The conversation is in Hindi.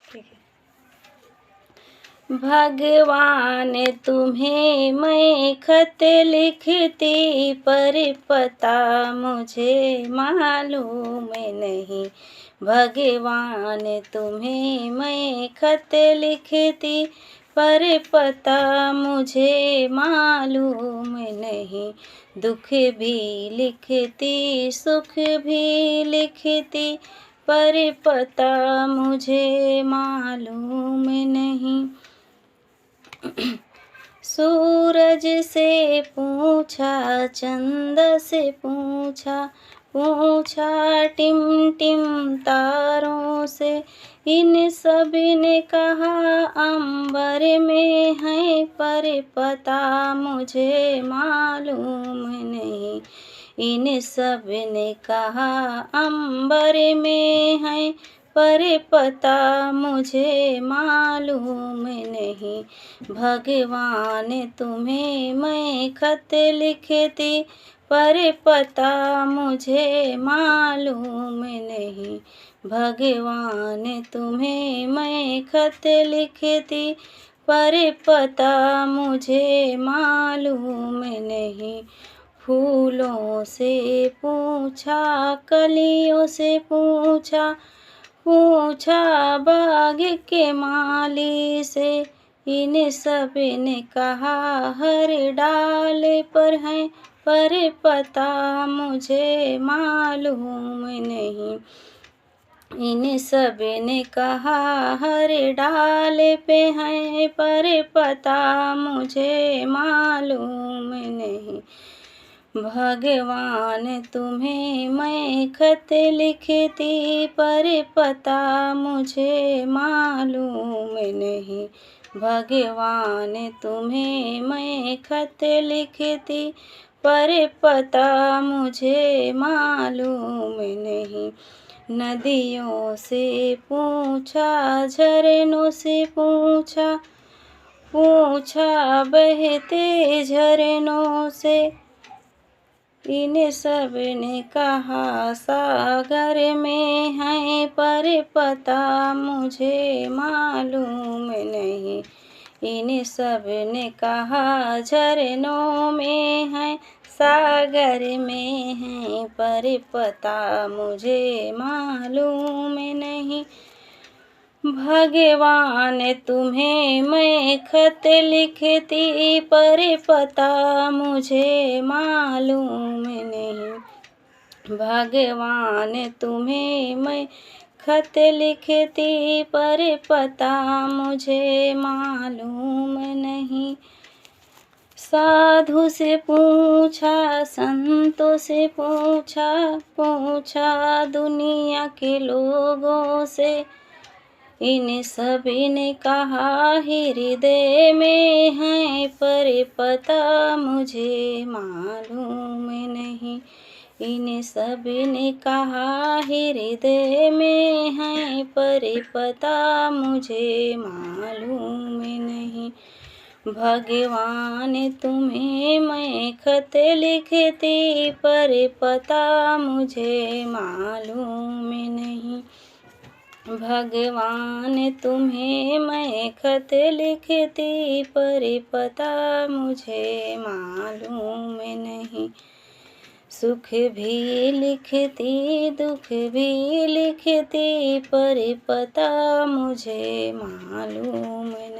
ठीक है। भगवान तुम्हें मैं खत लिखती, पर पता मुझे मालूम नहीं। भगवान तुम्हें मैं खत लिखती, पर पता मुझे मालूम नहीं। दुख भी लिखती सुख भी लिखती, पर पता मुझे मालूम नहीं। सूरज से पूछा चंद से पूछा, पूछा टिम टिम तारों से, इन सब ने कहा अंबर में है, पर पता मुझे मालूम नहीं। इन सब ने कहा अंबर में है, पर पता मुझे मालूम नहीं। भगवान तुम्हें मैं खत लिखती, पर पता मुझे मालूम नहीं। भगवान तुम्हें मैं खत लिखती, पर पता मुझे मालूम नहीं। फूलों से पूछा कलियों से पूछा, पूछा बाग के माली से, इन सब ने कहा हर डाल पर है, पर पता मुझे मालूम नहीं। इन सब ने कहा हर डाल पे है, पर पता मुझे मालूम नहीं। भगवान तुम्हें मैं खत लिखती, पर पता मुझे मालूम नहीं। भगवान तुम्हें मैं खत लिखती, पर पता मुझे मालूम नहीं। नदियों से पूछा झरनों से पूछा, पूछा बहते झरनों से, इन सब ने कहा सागर में है, पर पता मुझे मालूम नहीं। इन सब ने कहा झरनों में है, सागर में है, पर पता मुझे मालूम नहीं। भगवान तुम्हें मैं खत लिखती, पर पता मुझे मालूम नहीं। भगवान तुम्हें मैं खत लिखती, पर पता मुझे मालूम नहीं। साधु से पूछा संतों से पूछा, पूछा दुनिया के लोगों से, इन सब ने कहा हृदय में है, पर पता मुझे मालूम नहीं। इन सब ने कहा हृदय में है, पर पता मुझे मालूम नहीं। भगवान तुम्हें मैं खत लिखती, पर पता मुझे मालूम नहीं। भगवान तुम्हें मैं खत लिखती, पर पता मुझे मालूम नहीं। सुख भी लिखती दुख भी लिखती, पर पता मुझे मालूम नहीं।